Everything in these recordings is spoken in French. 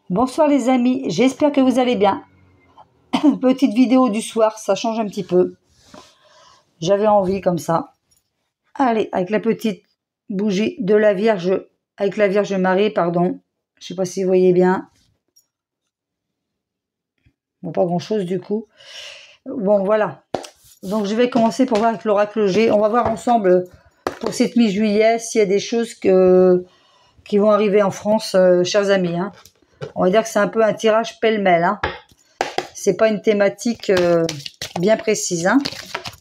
Bonsoir les amis, j'espère que vous allez bien. Petite vidéo du soir, ça change un petit peu. J'avais envie comme ça. Allez, avec la petite bougie de la Vierge, avec la Vierge Marie, pardon. Je sais pas si vous voyez bien. Bon, pas grand chose du coup. Bon, voilà. Donc je vais commencer pour voir avec l'oracle G. On va voir ensemble pour cette mi-juillet s'il y a des choses qui vont arriver en France, chers amis. Hein. On va dire que c'est un peu un tirage pêle-mêle. Hein. C'est pas une thématique bien précise. Hein.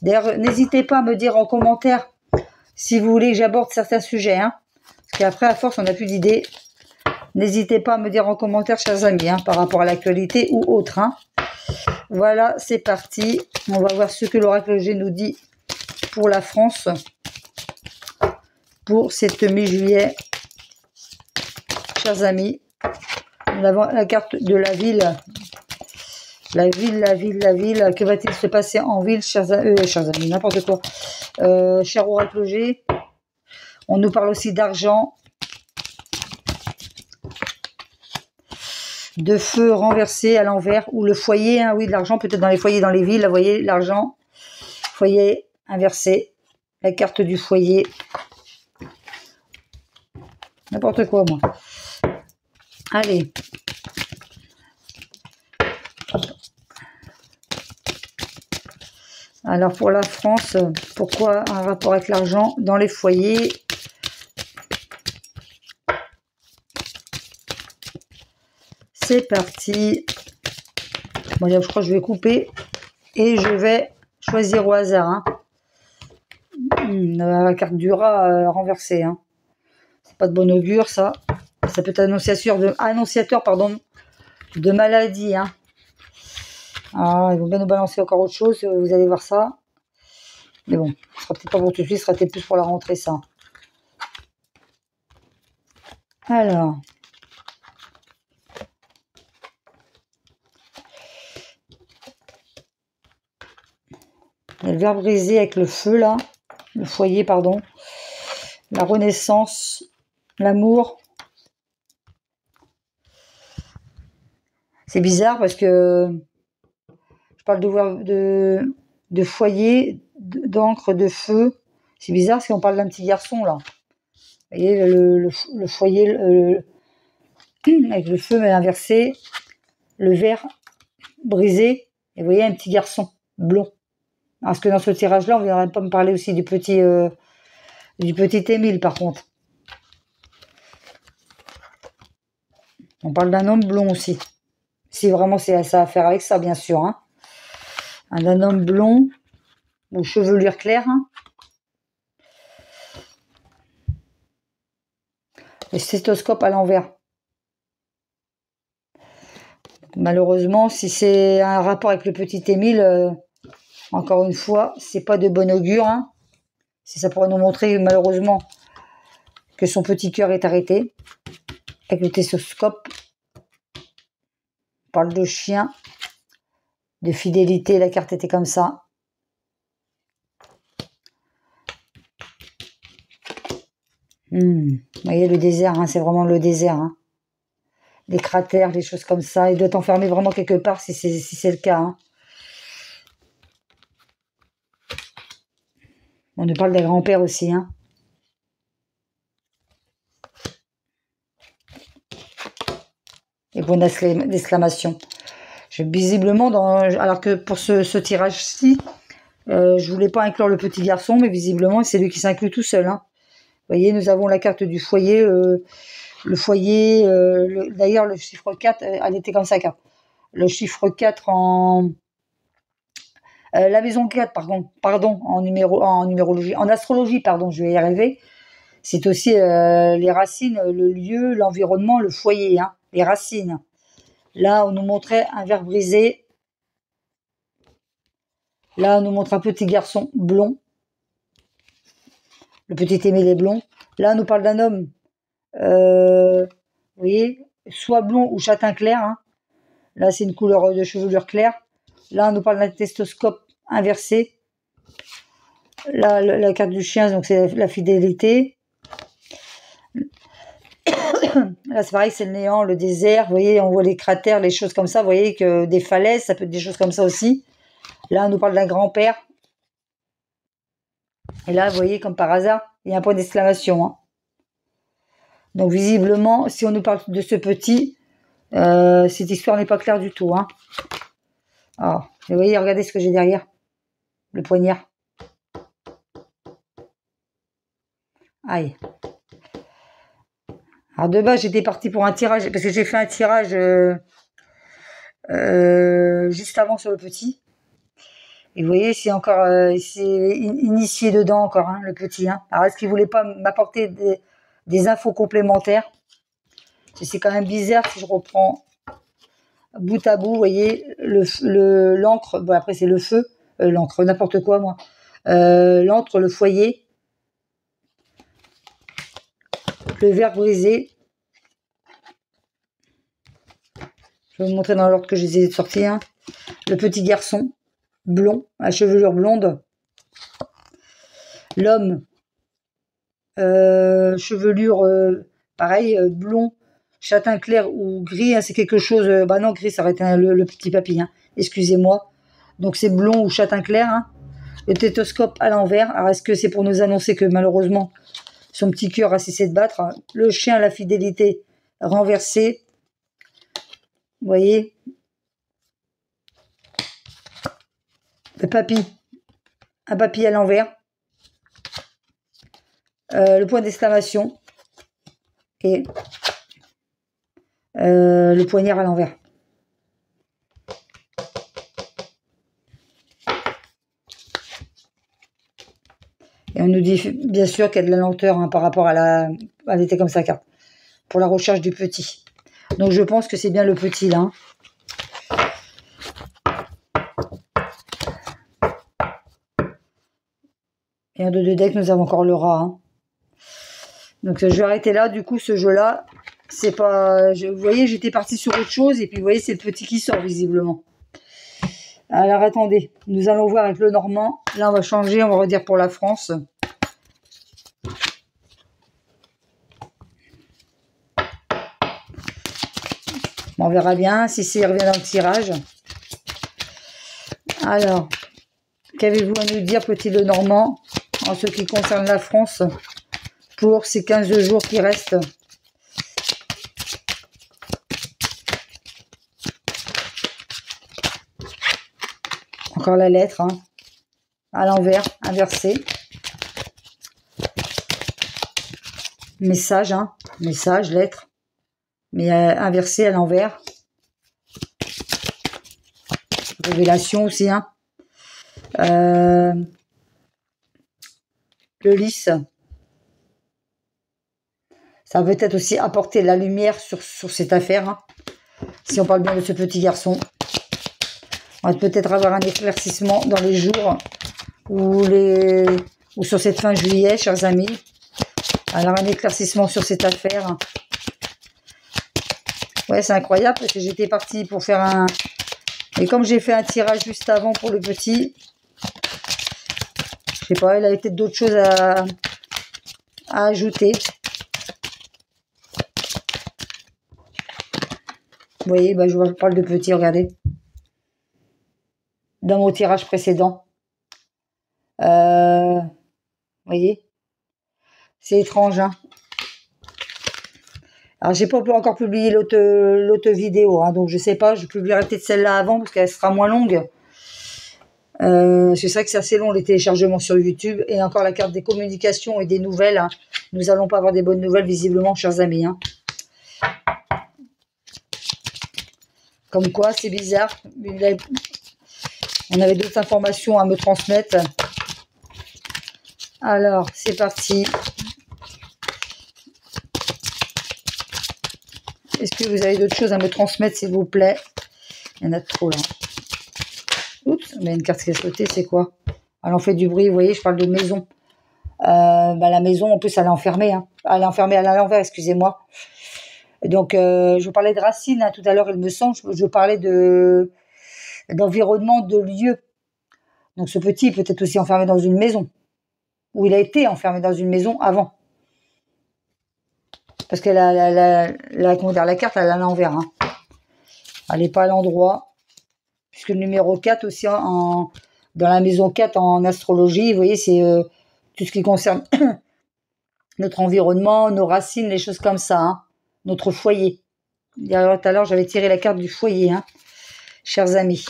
D'ailleurs, n'hésitez pas à me dire en commentaire si vous voulez que j'aborde certains sujets. Hein. Parce qu'après, à force, on n'a plus d'idées. N'hésitez pas à me dire en commentaire, chers amis, hein, par rapport à l'actualité ou autre. Hein. Voilà, c'est parti. On va voir ce que l'oracle G nous dit pour la France. Pour cette mi-juillet. Chers amis. Nous avons la carte de la ville. La ville. Que va-t-il se passer en ville, chers amis, n'importe quoi. Cher oracle G. On nous parle aussi d'argent. De feu renversé à l'envers. Ou le foyer, hein, oui, de l'argent, peut-être dans les foyers, dans les villes. Vous voyez, l'argent. Foyer inversé. La carte du foyer. N'importe quoi, moi. Allez. Alors pour la France, pourquoi un rapport avec l'argent dans les foyers? C'est parti. Bon, je crois que je vais couper et je vais choisir au hasard. Hein. La carte du rat renversée. Hein. C'est pas de bon augure ça. Ça peut être annonciateur de maladie. Hein. Ah, ils vont bien nous balancer encore autre chose, vous allez voir ça. Mais bon, ce sera peut-être pas pour tout de suite, ce sera peut-être plus pour la rentrée, ça. Alors. Il y a le verre brisé avec le feu, là. Le foyer, pardon. La renaissance. L'amour. C'est bizarre parce que je parle de foyer, d'encre, de feu. C'est bizarre parce qu'on parle d'un petit garçon, là. Vous voyez, le foyer avec le feu mais inversé, le verre brisé, et vous voyez un petit garçon blond. Parce que dans ce tirage-là, on ne viendrait pas me parler aussi du petit Émile, par contre. On parle d'un homme blond aussi. Si vraiment c'est ça à faire avec ça, bien sûr. Hein. Un homme blond, aux chevelure claire. Hein. Le stéthoscope à l'envers. Malheureusement, si c'est un rapport avec le petit Émile, encore une fois, c'est pas de bon augure. Hein. Si ça pourrait nous montrer, malheureusement, que son petit cœur est arrêté. Avec le stéthoscope. On parle de chien. De fidélité, la carte était comme ça. Vous voyez le désert, hein, c'est vraiment le désert. Hein. Les cratères, les choses comme ça. Il doit être enfermé vraiment quelque part si c'est le cas. Hein. On nous parle des grands-pères aussi. Hein. Et point d'exclamation. Visiblement, alors que pour ce tirage-ci, je voulais pas inclure le petit garçon, mais visiblement, c'est lui qui s'inclut tout seul. Hein. Vous voyez, nous avons la carte du foyer. Le foyer, d'ailleurs, le chiffre 4, elle était comme ça, carte. Le chiffre 4 en... la maison 4, pardon, en numérologie, en astrologie, pardon, je vais y arriver. C'est aussi les racines, le lieu, l'environnement, le foyer, hein, les racines. Là, on nous montrait un verre brisé. Là, on nous montre un petit garçon blond. Le petit Émile est blond. Là, on nous parle d'un homme, vous voyez, soit blond ou châtain clair. Hein. Là, c'est une couleur de chevelure claire. Là, on nous parle d'un stéthoscope inversé. Là, la carte du chien, donc c'est la fidélité. Là, c'est pareil, c'est le néant, le désert. Vous voyez, on voit les cratères, les choses comme ça. Vous voyez que des falaises, ça peut être des choses comme ça aussi. Là, on nous parle d'un grand-père. Et là, vous voyez, comme par hasard, il y a un point d'exclamation. Hein. Donc, visiblement, si on nous parle de ce petit, cette histoire n'est pas claire du tout. Hein. Alors, vous voyez, regardez ce que j'ai derrière. Le poignard. Aïe. Alors, de base, j'étais partie pour un tirage, parce que j'ai fait un tirage juste avant sur le petit. Et vous voyez, c'est encore c'est initié dedans encore, hein, le petit. Hein. Alors, est-ce qu'il voulait pas m'apporter des infos complémentaires? C'est quand même bizarre si je reprends bout à bout, vous voyez, l'encre, bon après c'est le feu, l'encre, n'importe quoi moi. L'encre, le foyer, le verre brisé. Je vais vous montrer dans l'ordre que je les ai sortis. Hein. Le petit garçon, blond, à chevelure blonde. L'homme, chevelure, pareil, blond, châtain clair ou gris. Hein, c'est quelque chose... bah non, gris, ça aurait été le petit papy. Hein, excusez-moi. Donc c'est blond ou châtain clair. Hein. Le stéthoscope à l'envers. Alors est-ce que c'est pour nous annoncer que malheureusement, son petit cœur a cessé de battre? Hein. Le chien, la fidélité renversée. Vous voyez, le papy, un papy à l'envers, le point d'exclamation et le poignard à l'envers. Et on nous dit bien sûr qu'il y a de la lenteur hein, par rapport à la... Elle était comme ça, carte. Pour la recherche du petit. Donc je pense que c'est bien le petit là. Et en 2 deck, nous avons encore le rat. Hein. Donc je vais arrêter là. Du coup, ce jeu-là, c'est pas... vous voyez, j'étais partie sur autre chose. Et puis, vous voyez, c'est le petit qui sort, visiblement. Alors, attendez. Nous allons voir avec le normand. Là, on va changer. On va redire pour la France. Bon, on verra bien si c'est revient dans le tirage. Alors, qu'avez-vous à nous dire, petit le normand, en ce qui concerne la France, pour ces 15 jours qui restent? Encore la lettre, hein, à l'envers, inversé. Message, hein, message, lettre, mais inversé à l'envers. Révélation aussi, hein. Le lys. Ça va peut-être aussi apporter la lumière sur cette affaire. Hein. Si on parle bien de ce petit garçon. On va peut-être avoir un éclaircissement dans les jours ou sur cette fin juillet, chers amis. Alors, un éclaircissement sur cette affaire. Ouais, c'est incroyable parce que j'étais partie pour faire un... Et comme j'ai fait un tirage juste avant pour le petit, je sais pas, il avait peut-être d'autres choses à ajouter. Vous voyez, bah, je vous parle de petit, regardez. Dans mon tirage précédent. Vous voyez, c'est étrange, hein. Alors, j'ai pas encore publié l'autre vidéo, hein, donc je sais pas, je publierai peut-être celle-là avant parce qu'elle sera moins longue. C'est vrai que c'est assez long les téléchargements sur YouTube et encore la carte des communications et des nouvelles. Hein. Nous n'allons pas avoir des bonnes nouvelles visiblement, chers amis. Hein. Comme quoi, c'est bizarre. On avait d'autres informations à me transmettre. Alors, c'est parti. Est-ce que vous avez d'autres choses à me transmettre, s'il vous plaît? Il y en a trop, là. Oups, mais une carte qui a sauté, c'est quoi? Elle en fait du bruit, vous voyez, je parle de maison. Bah, la maison, en plus, elle est enfermée. Hein. Elle est enfermée à l'envers, excusez-moi. Donc, je vous parlais de racines, hein, tout à l'heure, il me semble. Je parlais d'environnement, de lieu. Donc, ce petit peut être aussi enfermé dans une maison. Ou il a été enfermé dans une maison avant. Parce que comment dire, la carte, elle est à l'envers. Hein. Elle n'est pas à l'endroit. Puisque le numéro 4 aussi, dans la maison 4 en astrologie, vous voyez, c'est tout ce qui concerne notre environnement, nos racines, les choses comme ça. Hein. Notre foyer. Tout à l'heure, j'avais tiré la carte du foyer, hein, chers amis.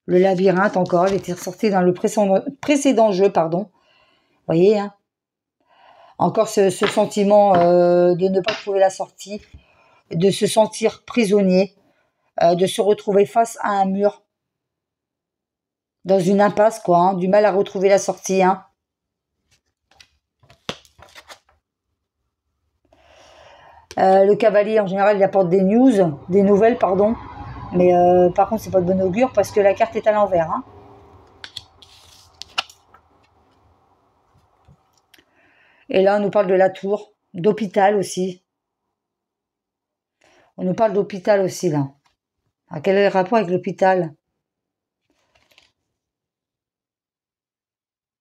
Le labyrinthe, encore, il était ressorti dans le précédent jeu, pardon. Vous voyez, hein. Encore ce sentiment de ne pas trouver la sortie, de se sentir prisonnier, de se retrouver face à un mur, dans une impasse, quoi, hein, du mal à retrouver la sortie, hein. Le cavalier, en général, il apporte des nouvelles, pardon. Mais par contre, c'est pas de bon augure parce que la carte est à l'envers. Hein. Et là, on nous parle de la tour, d'hôpital aussi. On nous parle d'hôpital aussi, là. À quel est le rapport avec l'hôpital?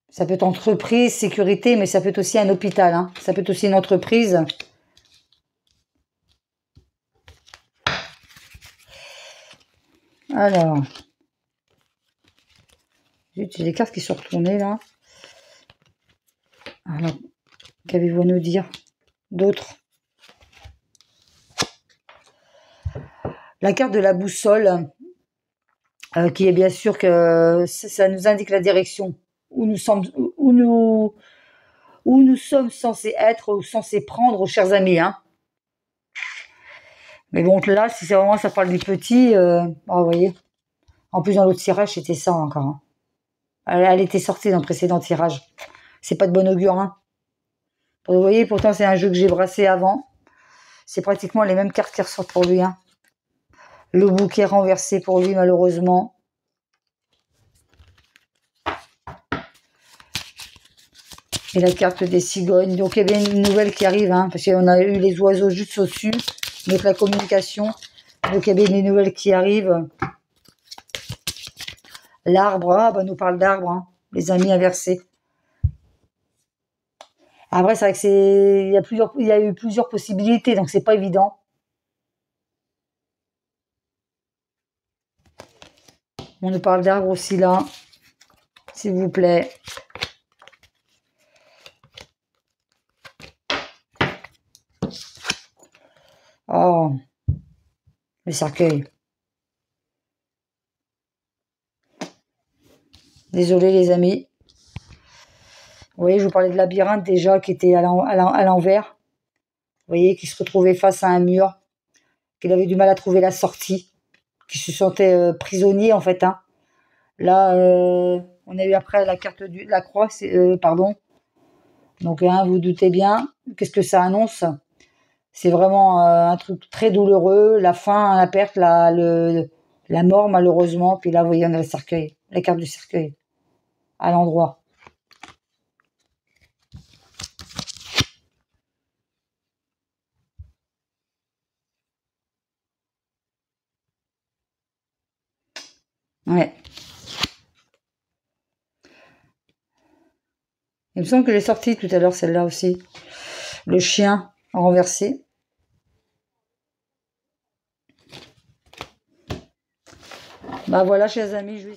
Ça peut être entreprise, sécurité, mais ça peut être aussi un hôpital. Hein. Ça peut être aussi une entreprise. Alors. J'ai des cartes qui sont retournées, là. Alors, qu'avez-vous à nous dire d'autres? La carte de la boussole, qui est bien sûr que ça nous indique la direction où nous sommes censés être ou censés prendre, chers amis. Hein. Mais bon, là, si c'est vraiment ça parle du petit, vous voyez. En plus, dans l'autre tirage, c'était ça encore. Hein. Elle était sortie dans le précédent tirage. C'est pas de bon augure. Hein. Vous voyez, pourtant, c'est un jeu que j'ai brassé avant. C'est pratiquement les mêmes cartes qui ressortent pour lui. Hein. Le bouquet renversé pour lui, malheureusement. Et la carte des cigognes. Donc, il y a bien une nouvelle qui arrive, hein, parce qu'on a eu les oiseaux juste au-dessus, avec la communication. Donc, il y a bien des nouvelles qui arrivent. L'arbre, on nous parle d'arbre, hein, les amis inversés. Après, c'est vrai que il y a eu plusieurs possibilités, donc c'est pas évident. On nous parle d'arbre aussi là, s'il vous plaît. Oh, le cercueil. Désolé les amis. Vous voyez, je vous parlais de labyrinthe déjà qui était à l'envers. Vous voyez, qui se retrouvait face à un mur, qu'il avait du mal à trouver la sortie, qui se sentait prisonnier en fait. Hein. Là, on a eu après la carte de la croix, pardon. Donc, hein, vous doutez bien, qu'est-ce que ça annonce? C'est vraiment un truc très douloureux, la fin, la perte, la mort malheureusement. Puis là, vous voyez, on a le cercueil, la carte du cercueil, à l'endroit. Ouais. Il me semble que j'ai sorti tout à l'heure celle-là aussi. Le chien renversé. Bah voilà, chers amis, je vais...